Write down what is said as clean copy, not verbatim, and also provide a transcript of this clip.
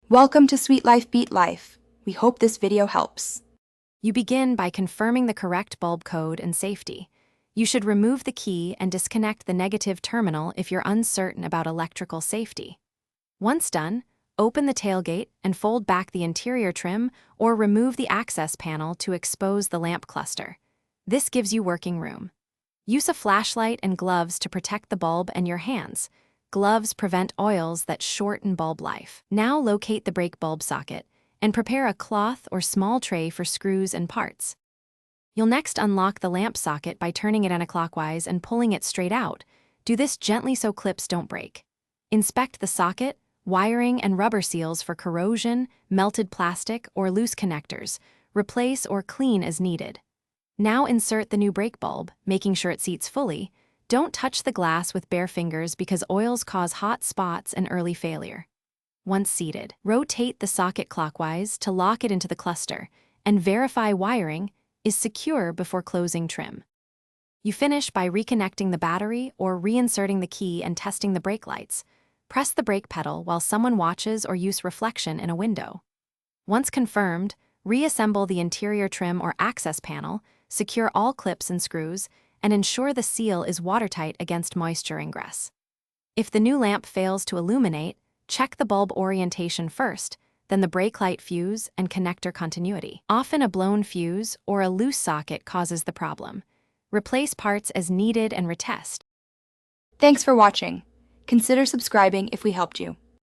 Welcome to Sweet Life Beat Life. We hope this video helps. You begin by confirming the correct bulb code and safety. You should remove the key and disconnect the negative terminal if you're uncertain about electrical safety. Once done, open the tailgate and fold back the interior trim or remove the access panel to expose the lamp cluster. This gives you working room. Use a flashlight and gloves to protect the bulb and your hands. Gloves prevent oils that shorten bulb life. Now locate the brake bulb socket and prepare a cloth or small tray for screws and parts. You'll next unlock the lamp socket by turning it anti-clockwise and pulling it straight out. Do this gently so clips don't break. Inspect the socket, wiring, and rubber seals for corrosion, melted plastic, or loose connectors. Replace or clean as needed. Now insert the new brake bulb, making sure it seats fully. Don't touch the glass with bare fingers because oils cause hot spots and early failure. Once seated, rotate the socket clockwise to lock it into the cluster and verify wiring is secure before closing trim. You finish by reconnecting the battery or reinserting the key and testing the brake lights. Press the brake pedal while someone watches or use reflection in a window. Once confirmed, reassemble the interior trim or access panel, secure all clips and screws, and ensure the seal is watertight against moisture ingress. If the new lamp fails to illuminate, check the bulb orientation first, then the brake light fuse and connector continuity. Often a blown fuse or a loose socket causes the problem. Replace parts as needed and retest. Thanks for watching. Consider subscribing if we helped you.